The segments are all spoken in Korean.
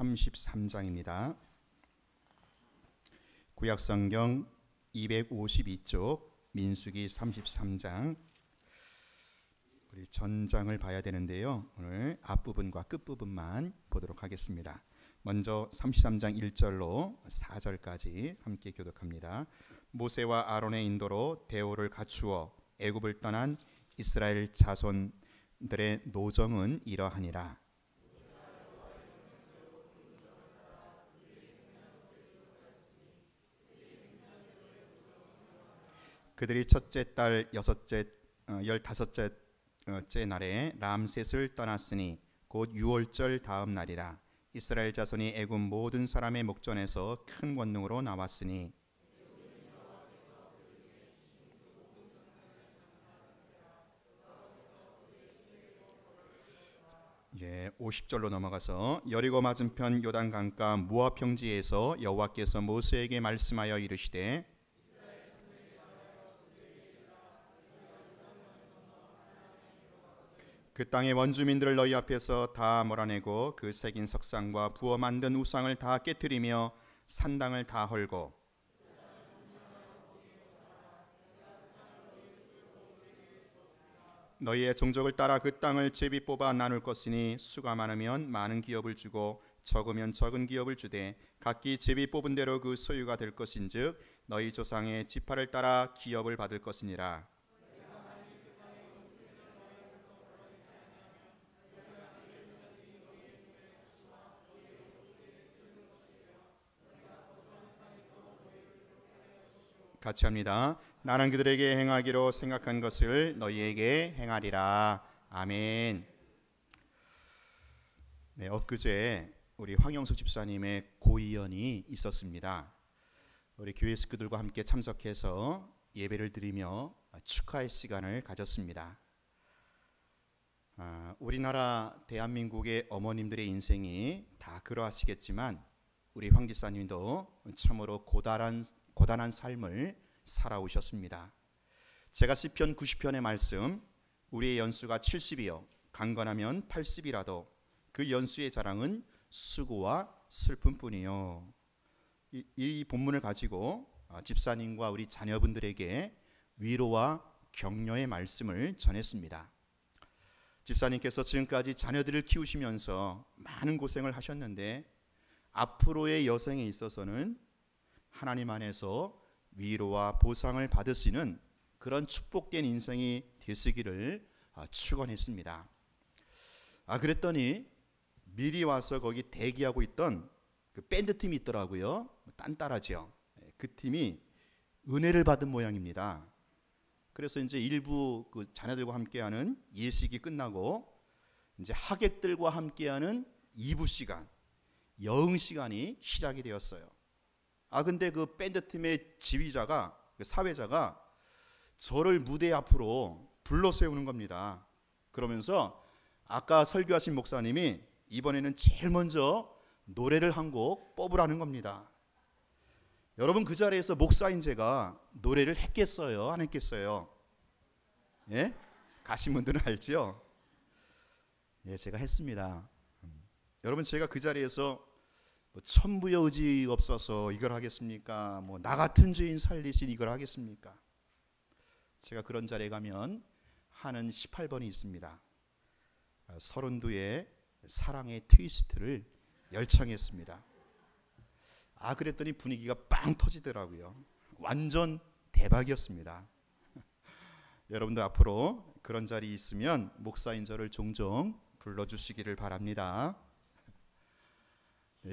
33장입니다. 구약성경 252쪽 민수기 33장, 우리 전장을 봐야 되는데요. 오늘 앞부분과 끝부분만 보도록 하겠습니다. 먼저 33장 1절로 4절까지 함께 교독합니다. 모세와 아론의 인도로 대오를 갖추어 애굽을 떠난 이스라엘 자손들의 노정은 이러하니라. 그들이 첫째 달 15째 날에 람셋을 떠났으니 곧 6월절 다음 날이라. 이스라엘 자손이 애굽 모든 사람의 목전에서 큰 권능으로 나왔으니 50절로 넘어가서 여리고 맞은편 요단강가 모압 평지에서 여호와께서 모세에게 말씀하여 이르시되 그 땅의 원주민들을 너희 앞에서 다 몰아내고 그 새긴 석상과 부어 만든 우상을 다 깨뜨리며 산당을 다 헐고 너희의 종족을 따라 그 땅을 제비 뽑아 나눌 것이니 수가 많으면 많은 기업을 주고 적으면 적은 기업을 주되 각기 제비 뽑은 대로 그 소유가 될 것인즉 너희 조상의 지파를 따라 기업을 받을 것이니라. 같이 합니다. 나는 그들에게 행하기로 생각한 것을 너희에게 행하리라. 아멘. 네, 엊그제 우리 황영숙 집사님의 고이연이 있었습니다. 우리 교회 식구들과 함께 참석해서 예배를 드리며 축하의 시간을 가졌습니다. 우리나라 대한민국의 어머님들의 인생이 다 그러하시겠지만 우리 황 집사님도 참으로 고단한 삶을 살아오셨습니다. 제가 시편 90편의 말씀, 우리의 연수가 70이요 강건하면 80이라도 그 연수의 자랑은 수고와 슬픔뿐이요. 이 본문을 가지고 집사님과 우리 자녀분들에게 위로와 격려의 말씀을 전했습니다. 집사님께서 지금까지 자녀들을 키우시면서 많은 고생을 하셨는데 앞으로의 여생에 있어서는 하나님 안에서 위로와 보상을 받으시는 그런 축복된 인생이 되시기를 축원했습니다. 그랬더니 미리 와서 거기 대기하고 있던 그 밴드 팀이 있더라고요. 딴따라죠. 그 팀이 은혜를 받은 모양입니다. 그래서 이제 일부 그 자녀들과 함께하는 예식이 끝나고 이제 하객들과 함께하는 2부 시간, 여흥 시간이 시작이 되었어요. 근데 그 밴드팀의 지휘자가, 그 사회자가 저를 무대 앞으로 불러 세우는 겁니다. 그러면서 아까 설교하신 목사님이 이번에는 제일 먼저 노래를 한 곡 뽑으라는 겁니다. 여러분, 그 자리에서 목사인 제가 노래를 했겠어요? 안 했겠어요? 예? 가신 분들은 알죠? 예, 제가 했습니다. 여러분, 제가 그 자리에서 천부여 의지 없어서 이걸 하겠습니까? 나 같은 죄인 살리신 이걸 하겠습니까? 제가 그런 자리에 가면 하는 18번이 있습니다. 32의 사랑의 트위스트를 열창했습니다. 그랬더니 분위기가 빵 터지더라고요. 완전 대박이었습니다. 여러분들 앞으로 그런 자리 있으면 목사인 저를 종종 불러주시기를 바랍니다.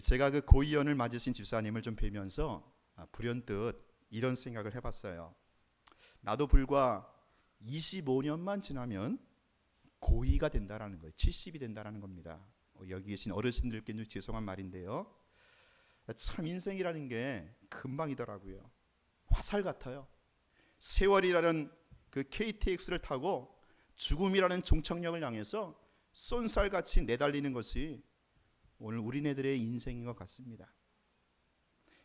제가 그 고이연을 맞으신 집사님을 좀 뵈면서 불현듯 이런 생각을 해봤어요. 나도 불과 25년만 지나면 고이가 된다라는 거예요. 70이 된다라는 겁니다. 여기 계신 어르신들께는 죄송한 말인데요. 참 인생이라는 게 금방이더라고요. 화살 같아요. 세월이라는 그 KTX를 타고 죽음이라는 종착역을 향해서 쏜살같이 내달리는 것이 오늘 우리네들의 인생인 것 같습니다.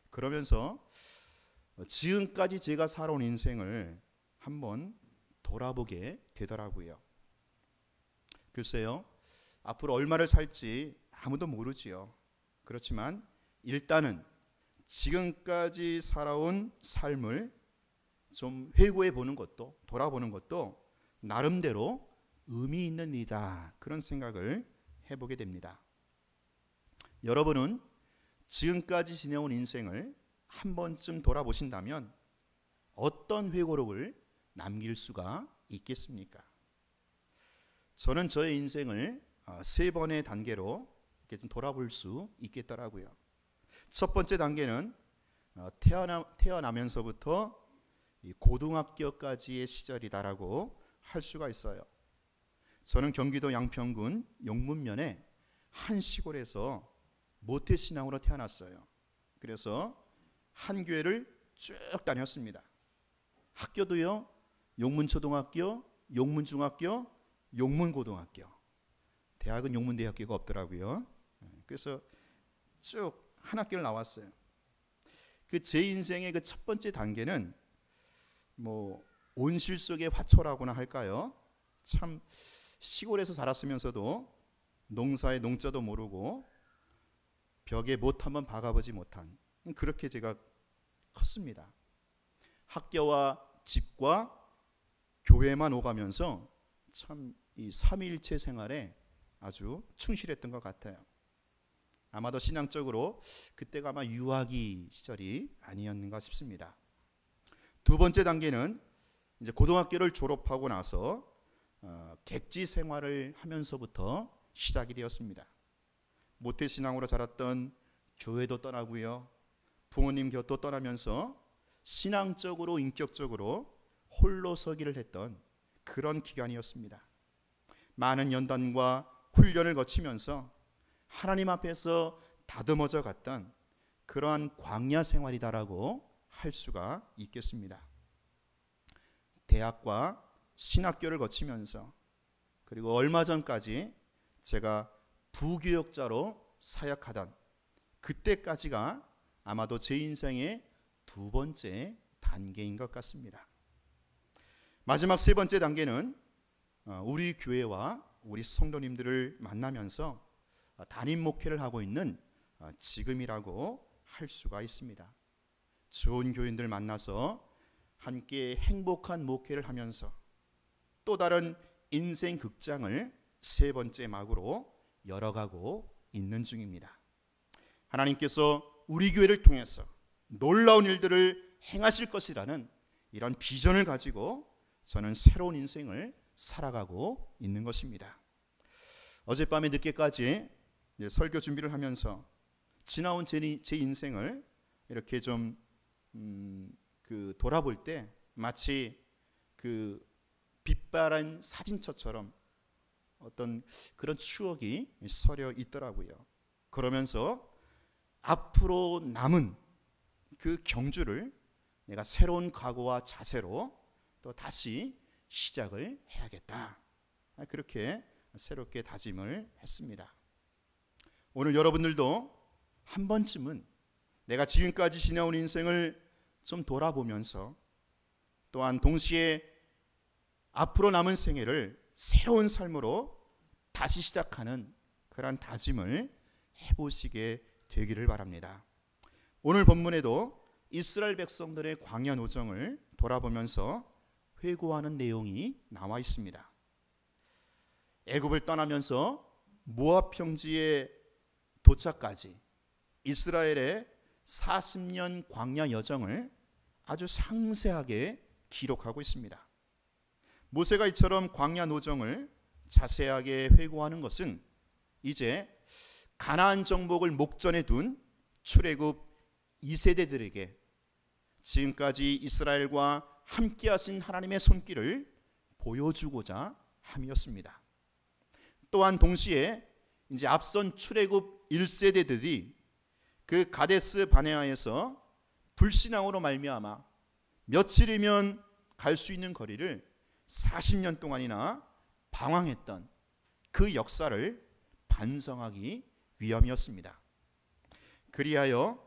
그러면서 지금까지 제가 살아온 인생을 한번 돌아보게 되더라고요. 글쎄요, 앞으로 얼마를 살지 아무도 모르지요. 그렇지만 일단은 지금까지 살아온 삶을 좀 회고해 보는 것도, 돌아보는 것도 나름대로 의미 있는 일이다, 그런 생각을 해보게 됩니다. 여러분은 지금까지 지내온 인생을 한 번쯤 돌아보신다면 어떤 회고록을 남길 수가 있겠습니까? 저는 저의 인생을 3번의 단계로 이렇게 좀 돌아볼 수 있겠더라고요. 첫 번째 단계는 태어나면서부터 고등학교까지의 시절이다라고 할 수가 있어요. 저는 경기도 양평군 용문면의 한 시골에서 모태신앙으로 태어났어요. 그래서 한 교회를 쭉 다녔습니다. 학교도요, 용문초등학교, 용문중학교, 용문고등학교. 대학은 용문대학교가 없더라고요. 그래서 쭉 한 학교를 나왔어요. 그 제 인생의 그 첫 번째 단계는 뭐 온실 속의 화초라고나 할까요? 참 시골에서 자랐으면서도 농사의 농자도 모르고 벽에 못 한번 박아보지 못한, 그렇게 제가 컸습니다. 학교와 집과 교회만 오가면서 참 이 삼위일체 생활에 아주 충실했던 것 같아요. 아마도 신앙적으로 그때가 아마 유아기 시절이 아니었는가 싶습니다. 두 번째 단계는 이제 고등학교를 졸업하고 나서 객지 생활을 하면서부터 시작이 되었습니다. 모태신앙으로 자랐던 교회도 떠나고요, 부모님 곁도 떠나면서 신앙적으로 인격적으로 홀로서기를 했던 그런 기간이었습니다. 많은 연단과 훈련을 거치면서 하나님 앞에서 다듬어져 갔던 그러한 광야 생활이다라고 할 수가 있겠습니다. 대학과 신학교를 거치면서, 그리고 얼마 전까지 제가 부교역자로 사역하던 그때까지가 아마도 제 인생의 두 번째 단계인 것 같습니다. 마지막 세 번째 단계는 우리 교회와 우리 성도님들을 만나면서 담임 목회를 하고 있는 지금이라고 할 수가 있습니다. 좋은 교인들 만나서 함께 행복한 목회를 하면서 또 다른 인생 극장을 세 번째 막으로 열어가고 있는 중입니다. 하나님께서 우리 교회를 통해서 놀라운 일들을 행하실 것이라는 이런 비전을 가지고 저는 새로운 인생을 살아가고 있는 것입니다. 어젯밤에 늦게까지 설교 준비를 하면서 지나온 제 인생을 이렇게 좀 돌아볼 때 마치 그 빛바랜 사진첩처럼 어떤 그런 추억이 서려 있더라고요. 그러면서 앞으로 남은 그 경주를 내가 새로운 각오와 자세로 또 다시 시작을 해야겠다, 그렇게 새롭게 다짐을 했습니다. 오늘 여러분들도 한 번쯤은 내가 지금까지 지내온 인생을 좀 돌아보면서 또한 동시에 앞으로 남은 생애를 새로운 삶으로 다시 시작하는 그런 다짐을 해보시게 되기를 바랍니다. 오늘 본문에도 이스라엘 백성들의 광야 노정을 돌아보면서 회고하는 내용이 나와 있습니다. 애굽을 떠나면서 모압 평지에 도착까지 이스라엘의 40년 광야 여정을 아주 상세하게 기록하고 있습니다. 모세가 이처럼 광야 노정을 자세하게 회고하는 것은 이제 가나안 정복을 목전에 둔 출애굽 2세대들에게 지금까지 이스라엘과 함께 하신 하나님의 손길을 보여주고자 함이었습니다. 또한 동시에 이제 앞선 출애굽 1세대들이 그 가데스 바네아에서 불신앙으로 말미암아 며칠이면 갈 수 있는 거리를 40년 동안이나 방황했던 그 역사를 반성하기 위함이었습니다. 그리하여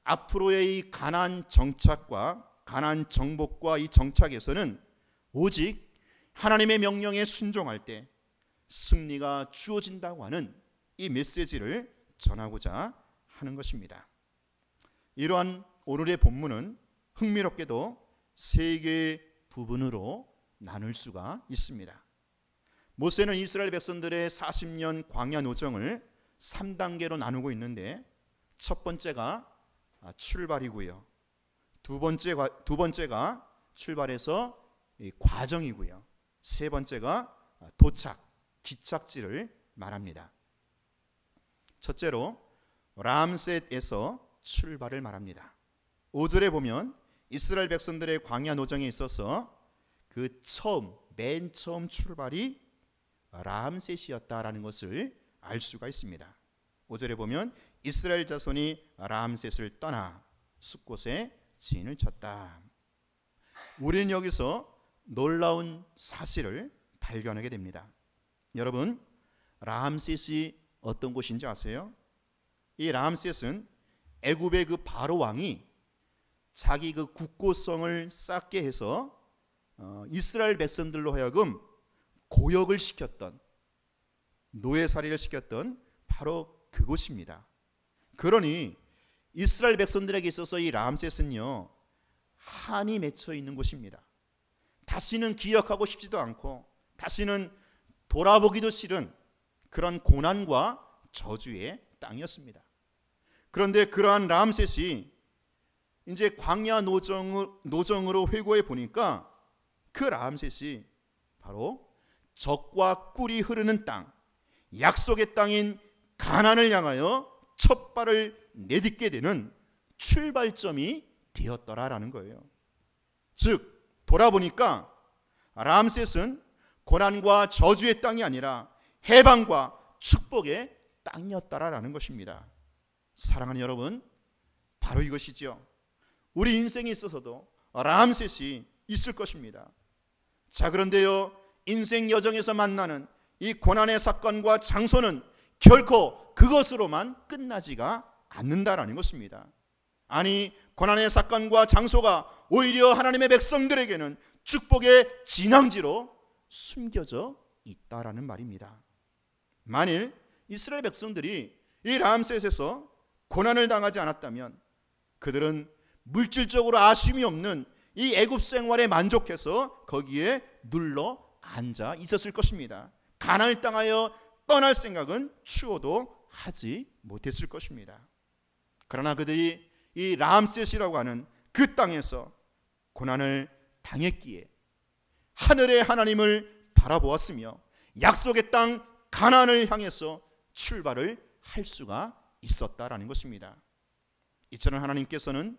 앞으로의 이 가나안 정착과 가나안 정복과 이 정착에서는 오직 하나님의 명령에 순종할 때 승리가 주어진다고 하는 이 메시지를 전하고자 하는 것입니다. 이러한 오늘의 본문은 흥미롭게도 세 개의 부분으로 나눌 수가 있습니다. 모세는 이스라엘 백성들의 40년 광야 노정을 3단계로 나누고 있는데, 첫 번째가 출발이고요. 두 번째가 출발해서 과정이고요. 세 번째가 도착, 기착지를 말합니다. 첫째로 람셋에서 출발을 말합니다. 5절에 보면 이스라엘 백성들의 광야 노정에 있어서 그 맨 처음 출발이 람셋이었다라는 것을 알 수가 있습니다. 5절에 보면 이스라엘 자손이 람셋을 떠나 숫곳에 진을 쳤다. 우리는 여기서 놀라운 사실을 발견하게 됩니다. 여러분, 람셋이 어떤 곳인지 아세요? 이 람셋은 애굽의 그 바로 왕이 자기 그 국고성을 쌓게 해서 이스라엘 백성들로 하여금 고역을 시켰던, 노예살이를 시켰던 바로 그곳입니다. 그러니 이스라엘 백성들에게 있어서 이 람셋은요, 한이 맺혀 있는 곳입니다. 다시는 기억하고 싶지도 않고 다시는 돌아보기도 싫은 그런 고난과 저주의 땅이었습니다. 그런데 그러한 람셋이 이제 광야 노정으로 회고해 보니까 그 람셋이 바로 젖과 꿀이 흐르는 땅, 약속의 땅인 가나안을 향하여 첫 발을 내딛게 되는 출발점이 되었더라라는 거예요. 즉 돌아보니까 람셋은 고난과 저주의 땅이 아니라 해방과 축복의 땅이었다라는 것입니다. 사랑하는 여러분, 바로 이것이죠. 우리 인생에 있어서도 람셋이 있을 것입니다. 자, 그런데요, 인생 여정에서 만나는 이 고난의 사건과 장소는 결코 그것으로만 끝나지가 않는다라는 것입니다. 아니, 고난의 사건과 장소가 오히려 하나님의 백성들에게는 축복의 진앙지로 숨겨져 있다라는 말입니다. 만일 이스라엘 백성들이 이 람셋에서 고난을 당하지 않았다면 그들은 물질적으로 아쉬움이 없는 이 애굽 생활에 만족해서 거기에 눌러 앉아 있었을 것입니다. 가나안을 땅하여 떠날 생각은 추호도 하지 못했을 것입니다. 그러나 그들이 이 람셋이라고 하는 그 땅에서 고난을 당했기에 하늘의 하나님을 바라보았으며 약속의 땅 가나안을 향해서 출발을 할 수가 있었다라는 것입니다. 이처럼 하나님께서는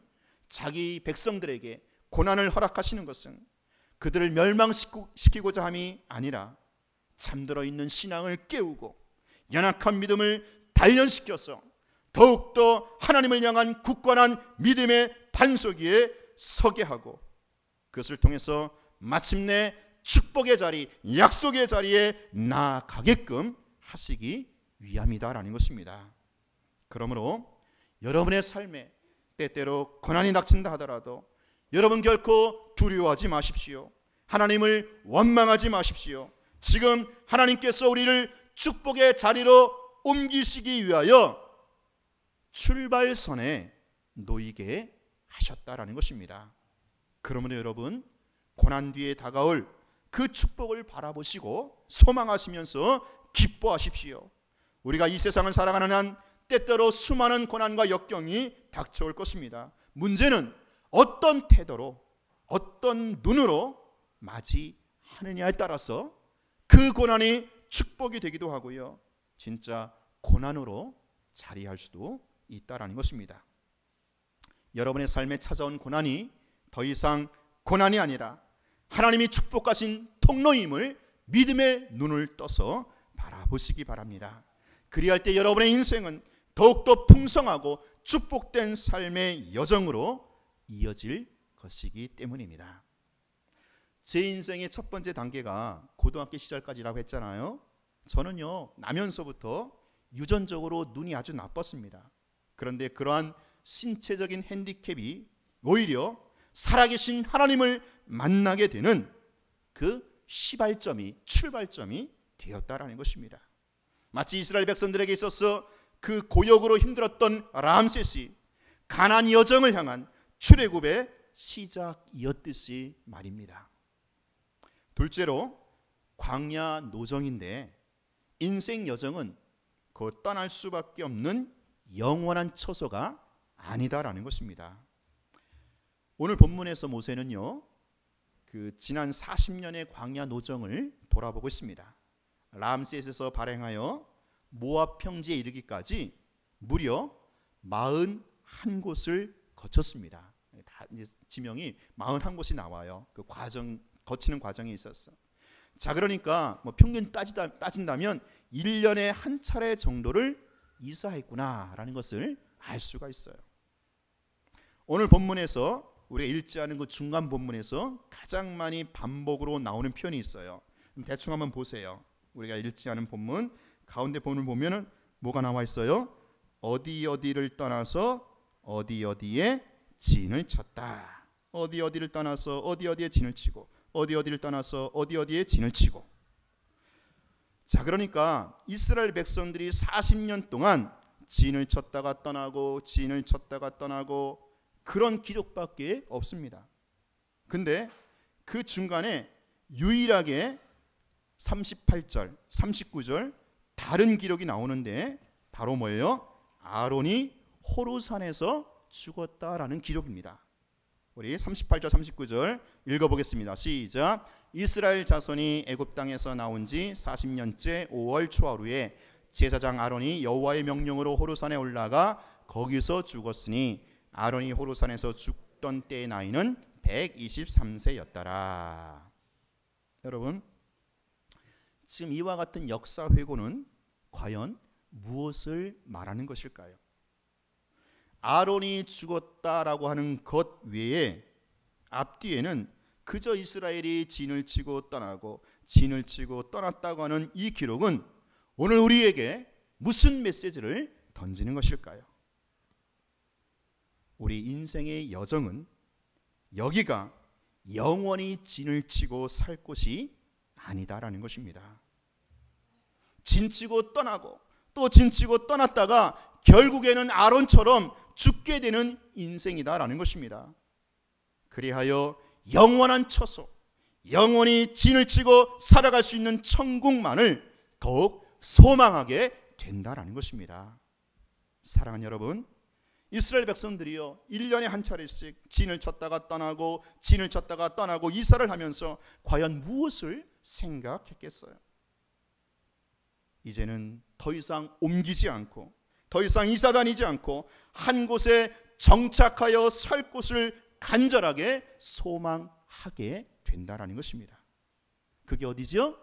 자기 백성들에게 고난을 허락하시는 것은 그들을 멸망시키고자 함이 아니라 잠들어 있는 신앙을 깨우고 연약한 믿음을 단련시켜서 더욱더 하나님을 향한 굳건한 믿음의 반석 위에 서게 하고 그것을 통해서 마침내 축복의 자리, 약속의 자리에 나아가게끔 하시기 위함이다라는 것입니다. 그러므로 여러분의 삶에 때때로 고난이 닥친다 하더라도 여러분 결코 두려워하지 마십시오. 하나님을 원망하지 마십시오. 지금 하나님께서 우리를 축복의 자리로 옮기시기 위하여 출발선에 놓이게 하셨다라는 것입니다. 그러므로 여러분, 고난 뒤에 다가올 그 축복을 바라보시고 소망하시면서 기뻐하십시오. 우리가 이 세상을 살아가는 한 때때로 수많은 고난과 역경이 닥쳐올 것입니다. 문제는 어떤 태도로, 어떤 눈으로 맞이하느냐에 따라서 그 고난이 축복이 되기도 하고요, 진짜 고난으로 자리할 수도 있다라는 것입니다. 여러분의 삶에 찾아온 고난이 더 이상 고난이 아니라 하나님이 축복하신 통로임을 믿음의 눈을 떠서 바라보시기 바랍니다. 그리할 때 여러분의 인생은 더욱더 풍성하고 축복된 삶의 여정으로 이어질 것이기 때문입니다. 제 인생의 첫 번째 단계가 고등학교 시절까지라고 했잖아요. 저는요, 나면서부터 유전적으로 눈이 아주 나빴습니다. 그런데 그러한 신체적인 핸디캡이 오히려 살아계신 하나님을 만나게 되는 그 출발점이 되었다라는 것입니다. 마치 이스라엘 백성들에게 있어서 그 고역으로 힘들었던 람셋이 가나안 여정을 향한 출애굽의 시작이었듯이 말입니다. 둘째로 광야 노정인데 인생 여정은 곧 떠날 수밖에 없는 영원한 처소가 아니다라는 것입니다. 오늘 본문에서 모세는요, 그 지난 40년의 광야 노정을 돌아보고 있습니다. 람셋에서 발행하여 모압 평지에 이르기까지 무려 41곳을 거쳤습니다. 다 이제 지명이 41곳이 나와요. 그 과정 거치는 과정에 있었어. 자, 그러니까 뭐 평균 따진다면 1년에 한 차례 정도를 이사했구나라는 것을 알 수가 있어요. 오늘 본문에서 우리가 읽지 않은 그 중간 본문에서 가장 많이 반복으로 나오는 표현이 있어요. 대충 한번 보세요. 우리가 읽지 않은 본문 가운데 본을 보면은 뭐가 나와 있어요? 어디 어디를 떠나서 어디 어디에 진을 쳤다. 어디 어디를 떠나서 어디 어디에 진을 치고 어디 어디를 떠나서 어디 어디에 진을 치고. 자, 그러니까 이스라엘 백성들이 40년 동안 진을 쳤다가 떠나고 진을 쳤다가 떠나고 그런 기록밖에 없습니다. 근데 그 중간에 유일하게 38절, 39절 다른 기록이 나오는데 바로 뭐예요? 아론이 호르산에서 죽었다라는 기록입니다. 우리 38절 39절 읽어보겠습니다. 시작. 이스라엘 자손이 애굽 땅에서 나온 지 40년째 5월 초하루에 제사장 아론이 여호와의 명령으로 호르산에 올라가 거기서 죽었으니 아론이 호르산에서 죽던 때의 나이는 123세였더라. 여러분, 지금 이와 같은 역사 회고는 과연 무엇을 말하는 것일까요? 아론이 죽었다라고 하는 것 외에 앞뒤에는 그저 이스라엘이 진을 치고 떠나고 진을 치고 떠났다고 하는 이 기록은 오늘 우리에게 무슨 메시지를 던지는 것일까요? 우리 인생의 여정은 여기가 영원히 진을 치고 살 곳이 아니다라는 것입니다. 진치고 떠나고 또 진치고 떠났다가 결국에는 아론처럼 죽게 되는 인생이다라는 것입니다. 그리하여 영원한 처소, 영원히 진을 치고 살아갈 수 있는 천국만을 더욱 소망하게 된다라는 것입니다. 사랑하는 여러분, 이스라엘 백성들이요 1년에 한 차례씩 진을 쳤다가 떠나고 진을 쳤다가 떠나고 이사를 하면서 과연 무엇을 생각했겠어요? 이제는 더 이상 옮기지 않고 더 이상 이사 다니지 않고 한 곳에 정착하여 살 곳을 간절하게 소망하게 된다라는 것입니다. 그게 어디죠?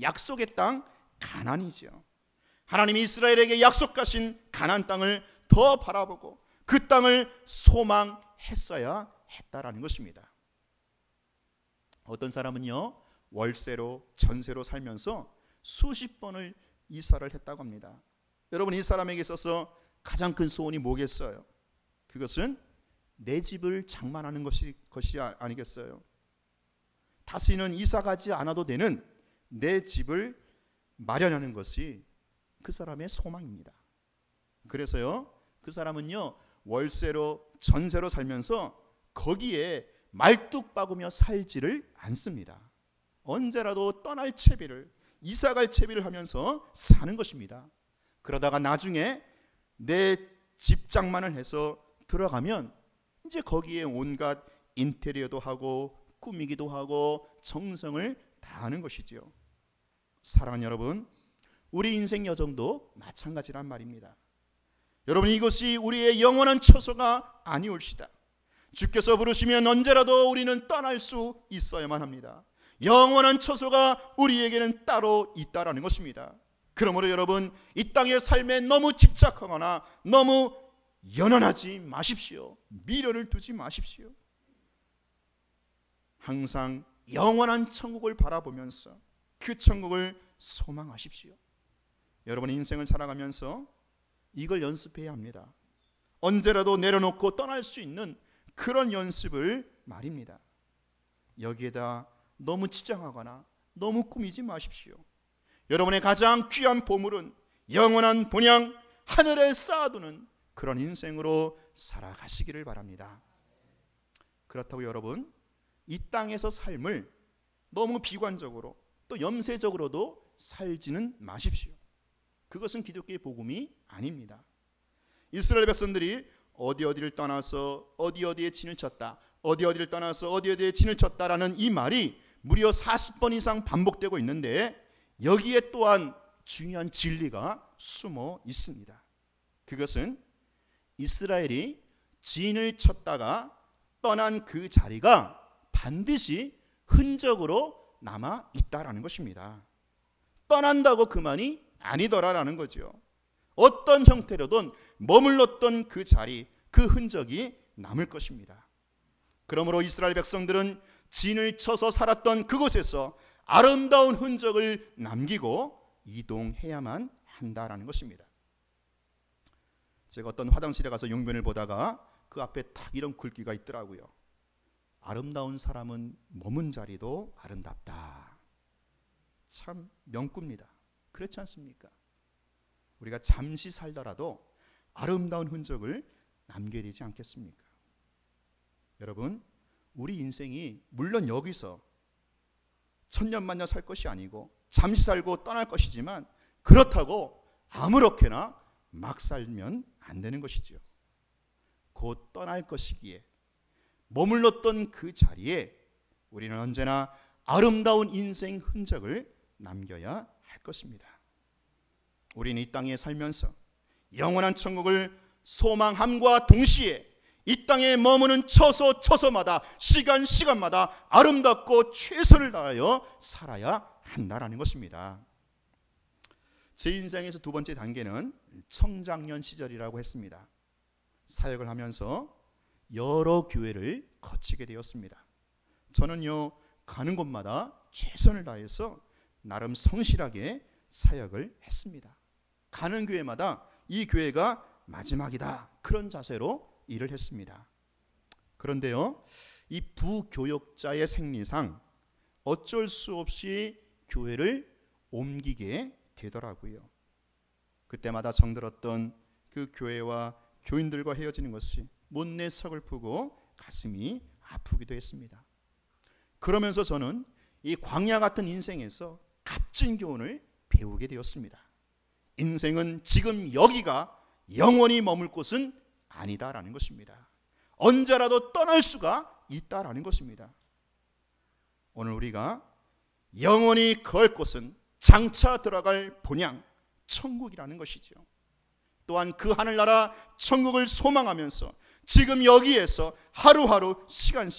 약속의 땅 가나안이죠. 하나님이 이스라엘에게 약속하신 가나안 땅을 더 바라보고 그 땅을 소망했어야 했다라는 것입니다. 어떤 사람은요 월세로 전세로 살면서 수십 번을 이사를 했다고 합니다. 여러분, 이 사람에게 있어서 가장 큰 소원이 뭐겠어요? 그것은 내 집을 장만하는 것이 아니겠어요? 다시는 이사 가지 않아도 되는 내 집을 마련하는 것이 그 사람의 소망입니다. 그래서요 그 사람은요 월세로 전세로 살면서 거기에 말뚝 박으며 살지를 않습니다. 언제라도 떠날 채비를 이사갈 채비를 하면서 사는 것입니다. 그러다가 나중에 내 집 장만을 해서 들어가면 이제 거기에 온갖 인테리어도 하고 꾸미기도 하고 정성을 다하는 것이지요. 사랑하는 여러분, 우리 인생 여정도 마찬가지란 말입니다. 여러분, 이것이 우리의 영원한 처소가 아니올시다. 주께서 부르시면 언제라도 우리는 떠날 수 있어야만 합니다. 영원한 처소가 우리에게는 따로 있다라는 것입니다. 그러므로 여러분, 이 땅의 삶에 너무 집착하거나 너무 연연하지 마십시오. 미련을 두지 마십시오. 항상 영원한 천국을 바라보면서 그 천국을 소망하십시오. 여러분, 인생을 살아가면서 이걸 연습해야 합니다. 언제라도 내려놓고 떠날 수 있는 그런 연습을 말입니다. 여기에다 너무 치장하거나 너무 꾸미지 마십시오. 여러분의 가장 귀한 보물은 영원한 본향 하늘에 쌓아두는 그런 인생으로 살아가시기를 바랍니다. 그렇다고 여러분, 이 땅에서 삶을 너무 비관적으로 또 염세적으로도 살지는 마십시오. 그것은 기독교의 복음이 아닙니다. 이스라엘 백성들이 어디를 떠나서 어디에 진을 쳤다, 어디를 떠나서 어디에 진을 쳤다라는 이 말이 무려 40번 이상 반복되고 있는데, 여기에 또한 중요한 진리가 숨어 있습니다. 그것은 이스라엘이 진을 쳤다가 떠난 그 자리가 반드시 흔적으로 남아 있다라는 것입니다. 떠난다고 그만이 아니더라라는 거죠. 어떤 형태로든 머물렀던 그 자리, 그 흔적이 남을 것입니다. 그러므로 이스라엘 백성들은 진을 쳐서 살았던 그곳에서 아름다운 흔적을 남기고 이동해야만 한다라는 것입니다. 제가 어떤 화장실에 가서 용변을 보다가 그 앞에 딱 이런 글귀가 있더라고요. 아름다운 사람은 머문 자리도 아름답다. 참 명구입니다. 그렇지 않습니까? 우리가 잠시 살더라도 아름다운 흔적을 남겨야 되지 않겠습니까? 여러분, 우리 인생이 물론 여기서 천년만년 살 것이 아니고 잠시 살고 떠날 것이지만, 그렇다고 아무렇게나 막 살면 안 되는 것이지요. 곧 떠날 것이기에 머물렀던 그 자리에 우리는 언제나 아름다운 인생 흔적을 남겨야 할 것입니다. 우리는 이 땅에 살면서 영원한 천국을 소망함과 동시에 이 땅에 머무는 처소마다 시간마다 아름답고 최선을 다하여 살아야 한다라는 것입니다. 제 인생에서 두 번째 단계는 청장년 시절이라고 했습니다. 사역을 하면서 여러 교회를 거치게 되었습니다. 저는요, 가는 곳마다 최선을 다해서 나름 성실하게 사역을 했습니다. 가는 교회마다 이 교회가 마지막이다, 그런 자세로 일을 했습니다. 그런데요, 이 부교역자의 생리상 어쩔 수 없이 교회를 옮기게 되더라고요. 그때마다 정들었던 그 교회와 교인들과 헤어지는 것이 못내 서글프고 가슴이 아프기도 했습니다. 그러면서 저는 이 광야 같은 인생에서 값진 교훈을 배우게 되었습니다. 인생은 지금 여기가 영원히 머물 곳은 아니다라는 것입니다. 언제라도 떠날 수가 있다라는 것입니다. 오늘 우리가 영원히 걸 곳은 장차 들어갈 본향 천국이라는 것이죠. 또한 그 하늘나라 천국을 소망하면서 지금 여기에서 하루하루 시간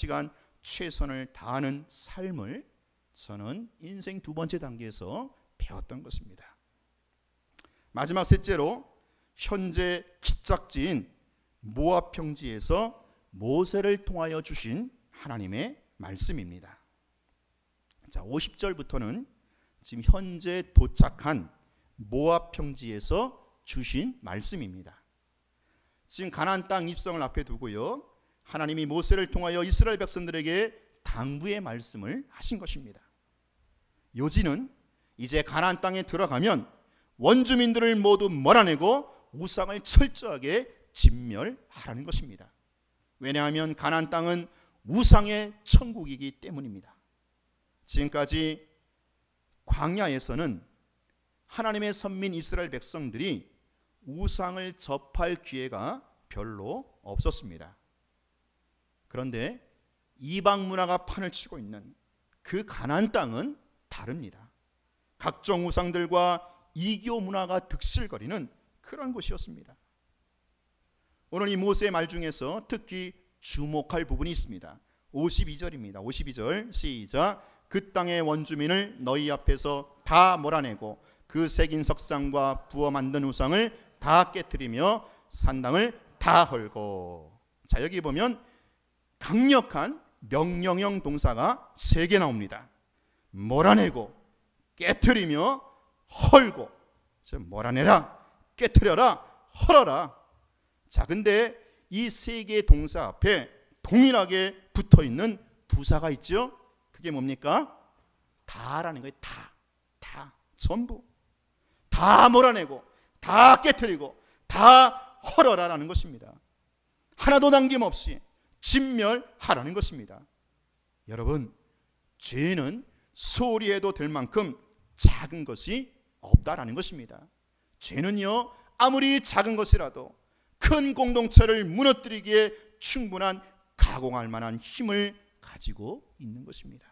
최선을 다하는 삶을 저는 인생 두 번째 단계에서 배웠던 것입니다. 마지막 셋째로 현재 기착지인 모압 평지에서 모세를 통하여 주신 하나님의 말씀입니다. 자, 50절부터는 지금 현재 도착한 모압 평지에서 주신 말씀입니다. 지금 가나안 땅 입성을 앞에 두고요, 하나님이 모세를 통하여 이스라엘 백성들에게 당부의 말씀을 하신 것입니다. 요지는 이제 가나안 땅에 들어가면 원주민들을 모두 몰아내고 우상을 철저하게 진멸하라는 것입니다. 왜냐하면 가나안 땅은 우상의 천국이기 때문입니다. 지금까지 광야에서는 하나님의 선민 이스라엘 백성들이 우상을 접할 기회가 별로 없었습니다. 그런데 이방 문화가 판을 치고 있는 그 가나안 땅은 다릅니다. 각종 우상들과 이교 문화가 득실거리는 그런 곳이었습니다. 오늘 이 모세의 말 중에서 특히 주목할 부분이 있습니다. 52절입니다. 52절 시작. 그 땅의 원주민을 너희 앞에서 다 몰아내고 그 새긴 석상과 부어 만든 우상을 다 깨뜨리며 산당을 다 헐고. 자, 여기 보면 강력한 명령형 동사가 3개 나옵니다. 몰아내고, 깨뜨리며, 헐고. 몰아내라, 깨뜨려라, 헐어라. 자, 근데 이 3개의 동사 앞에 동일하게 붙어있는 부사가 있죠. 그게 뭡니까? 다라는 거예요. 다 전부 다 몰아내고, 다 깨뜨리고, 다 헐어라라는 것입니다. 하나도 남김없이 진멸하라는 것입니다. 여러분, 죄는 소홀히 해도 될 만큼 작은 것이 없다라는 것입니다. 죄는요, 아무리 작은 것이라도 큰 공동체를 무너뜨리기에 충분한 가공할 만한 힘을 가지고 있는 것입니다.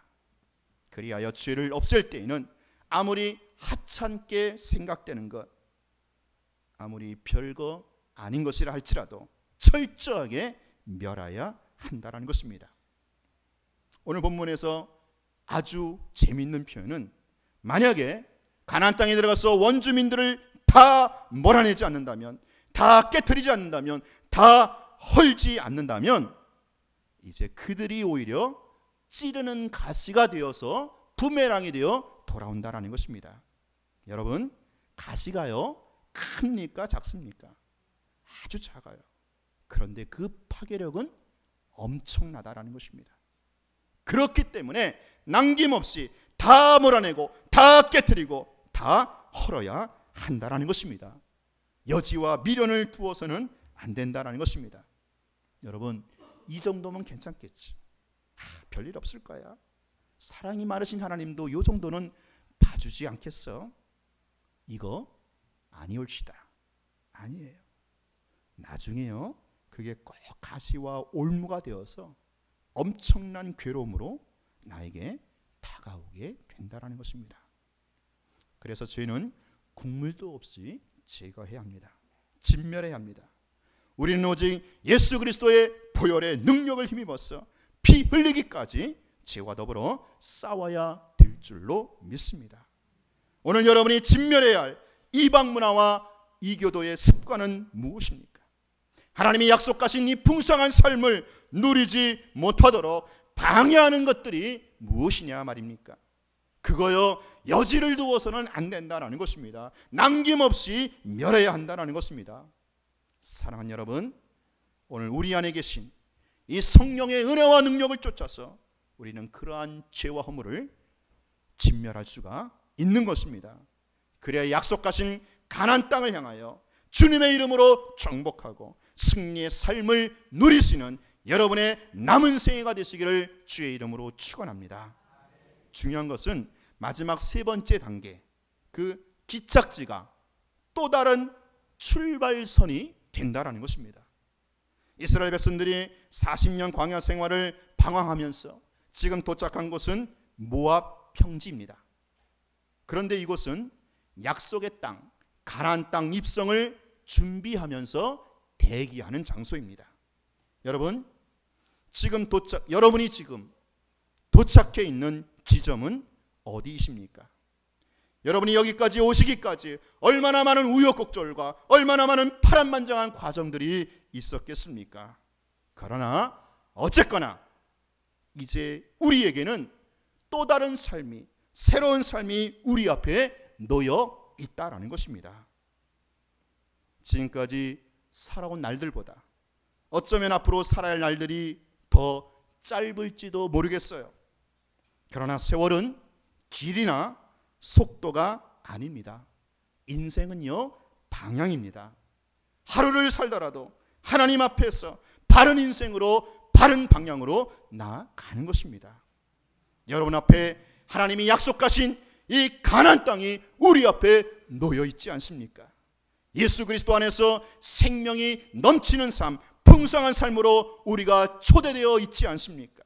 그리하여 죄를 없앨 때에는 아무리 하찮게 생각되는 것, 아무리 별거 아닌 것이라 할지라도 철저하게 멸해야 한다는 것입니다. 오늘 본문에서 아주 재미있는 표현은, 만약에 가나안 땅에 들어가서 원주민들을 다 몰아내지 않는다면, 다 깨트리지 않는다면, 다 헐지 않는다면, 이제 그들이 오히려 찌르는 가시가 되어서 부메랑이 되어 돌아온다라는 것입니다. 여러분, 가시가요, 큽니까 작습니까? 아주 작아요. 그런데 그 파괴력은 엄청나다라는 것입니다. 그렇기 때문에 남김없이 다 몰아내고 다 깨트리고 다 헐어야 한다라는 것입니다. 여지와 미련을 두어서는 안 된다라는 것입니다. 여러분, 이 정도면 괜찮겠지. 별일 없을 거야. 사랑이 많으신 하나님도 이 정도는 봐주지 않겠어? 이거 아니올시다. 아니에요. 나중에요, 그게 꼭 가시와 올무가 되어서 엄청난 괴로움으로 나에게 다가오게 된다라는 것입니다. 그래서 죄는 국물도 없이 제거해야 합니다. 진멸해야 합니다. 우리는 오직 예수 그리스도의 보혈의 능력을 힘입어서 피 흘리기까지 죄와 더불어 싸워야 될 줄로 믿습니다. 오늘 여러분이 진멸해야 할 이방 문화와 이교도의 습관은 무엇입니까? 하나님이 약속하신 이 풍성한 삶을 누리지 못하도록 방해하는 것들이 무엇이냐 말입니까? 그거요, 여지를 두어서는 안 된다는 것입니다. 남김없이 멸해야 한다는 것입니다. 사랑하는 여러분, 오늘 우리 안에 계신 이 성령의 은혜와 능력을 쫓아서 우리는 그러한 죄와 허물을 진멸할 수가 있는 것입니다. 그래야 약속하신 가나안 땅을 향하여 주님의 이름으로 정복하고 승리의 삶을 누리시는 여러분의 남은 생애가 되시기를 주의 이름으로 축원합니다. 중요한 것은 마지막 세 번째 단계, 그 기착지가 또 다른 출발선이 된다라는 것입니다. 이스라엘 백성들이 40년 광야 생활을 방황하면서 지금 도착한 곳은 모압 평지입니다. 그런데 이곳은 약속의 땅, 가나안 땅 입성을 준비하면서 대기하는 장소입니다. 여러분, 여러분이 지금 도착해 있는 지점은 어디이십니까? 여러분이 여기까지 오시기까지 얼마나 많은 우여곡절과 얼마나 많은 파란만장한 과정들이 있었겠습니까? 그러나 어쨌거나 이제 우리에게는 또 다른 삶이, 새로운 삶이 우리 앞에 놓여 있다라는 것입니다. 지금까지 살아온 날들보다 어쩌면 앞으로 살아야 할 날들이 더 짧을지도 모르겠어요. 그러나 세월은 길이나 속도가 아닙니다. 인생은요, 방향입니다. 하루를 살더라도 하나님 앞에서 바른 인생으로, 바른 방향으로 나아가는 것입니다. 여러분 앞에 하나님이 약속하신 이 가나안 땅이 우리 앞에 놓여 있지 않습니까? 예수 그리스도 안에서 생명이 넘치는 삶, 풍성한 삶으로 우리가 초대되어 있지 않습니까?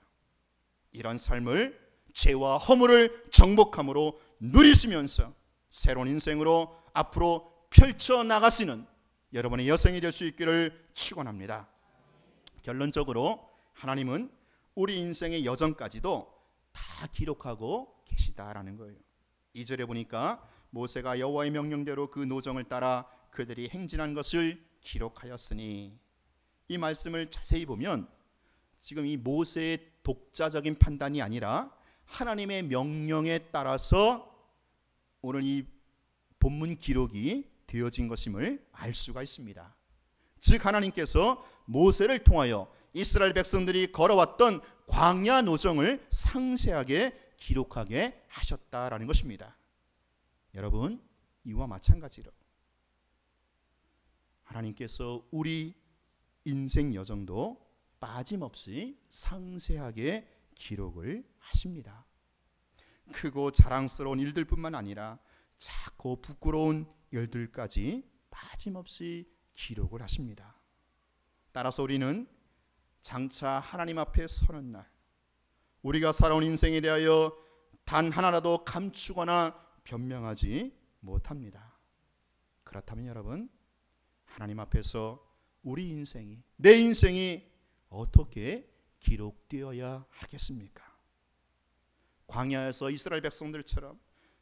이런 삶을 죄와 허물을 정복함으로 누리시면서 새로운 인생으로 앞으로 펼쳐나가시는 여러분의 여생이 될 수 있기를 축원합니다. 결론적으로 하나님은 우리 인생의 여정까지도 다 기록하고 계시다라는 거예요. 2절에 보니까 모세가 여호와의 명령대로 그 노정을 따라 그들이 행진한 것을 기록하였으니, 이 말씀을 자세히 보면 지금 이 모세의 독자적인 판단이 아니라 하나님의 명령에 따라서 오늘 이 본문 기록이 되어진 것임을 알 수가 있습니다. 즉 하나님께서 모세를 통하여 이스라엘 백성들이 걸어왔던 광야 노정을 상세하게 기록하게 하셨다라는 것입니다. 여러분, 이와 마찬가지로 하나님께서 우리 인생 여정도 빠짐없이 상세하게 기록을 하십니다. 크고 자랑스러운 일들뿐만 아니라 작고 부끄러운 일들까지 빠짐없이 기록을 하십니다. 따라서 우리는 장차 하나님 앞에 서는 날 우리가 살아온 인생에 대하여 단 하나라도 감추거나 변명하지 못합니다. 그렇다면 여러분, 하나님 앞에서 우리 인생이, 내 인생이 어떻게 기록되어야 하겠습니까? 광야에서 이스라엘 백성들처럼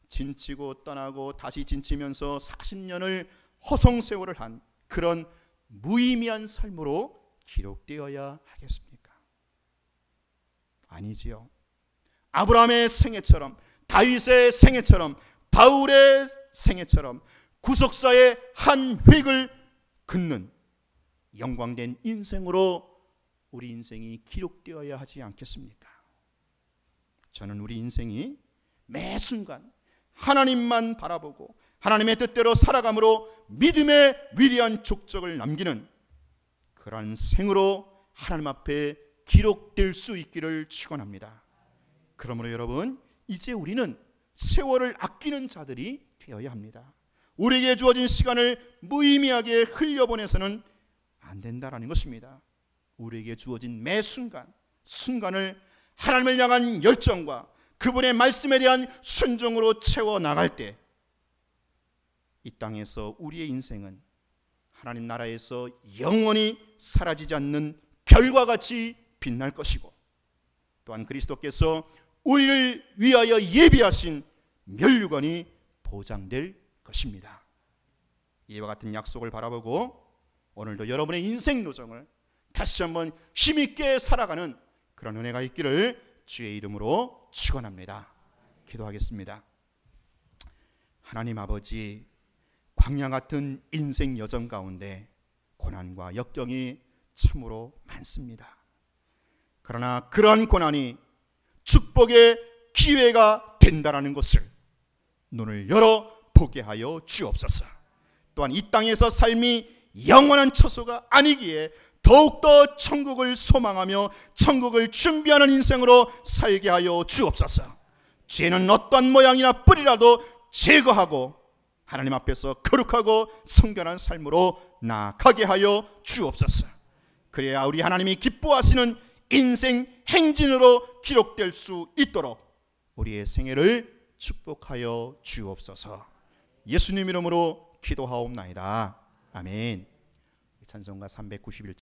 진치고 떠나고 다시 진치면서 40년을 허송세월을 한 그런 무의미한 삶으로 기록되어야 하겠습니까? 아니지요. 아브라함의 생애처럼, 다윗의 생애처럼, 바울의 생애처럼 구속사의 한 획을 긋는 영광된 인생으로 우리 인생이 기록되어야 하지 않겠습니까? 저는 우리 인생이 매 순간 하나님만 바라보고 하나님의 뜻대로 살아감으로 믿음의 위대한 족적을 남기는 그러한 생으로 하나님 앞에 기록될 수 있기를 축원합니다. 그러므로 여러분, 이제 우리는 세월을 아끼는 자들이 되어야 합니다. 우리에게 주어진 시간을 무의미하게 흘려보내서는 안 된다라는 것입니다. 우리에게 주어진 매 순간을 하나님을 향한 열정과 그분의 말씀에 대한 순종으로 채워나갈 때 이 땅에서 우리의 인생은 하나님 나라에서 영원히 사라지지 않는 별과 같이 빛날 것이고, 또한 그리스도께서 우리를 위하여 예비하신 면류관이 보장될 것입니다. 이와 같은 약속을 바라보고 오늘도 여러분의 인생 노정을 다시 한번 힘있게 살아가는 그런 은혜가 있기를 주의 이름으로 축원합니다. 기도하겠습니다. 하나님 아버지, 광야 같은 인생 여정 가운데 고난과 역경이 참으로 많습니다. 그러나 그러한 고난이 축복의 기회가 된다는 것을 눈을 열어 보게 하여 주옵소서. 또한 이 땅에서 삶이 영원한 처소가 아니기에 더욱더 천국을 소망하며 천국을 준비하는 인생으로 살게 하여 주옵소서. 죄는 어떠한 모양이나 뿌리라도 제거하고 하나님 앞에서 거룩하고 성결한 삶으로 나아가게 하여 주옵소서. 그래야 우리 하나님이 기뻐하시는 인생 행진으로 기록될 수 있도록 우리의 생애를 축복하여 주옵소서. 예수님 이름으로 기도하옵나이다. 아멘. 찬송가 391장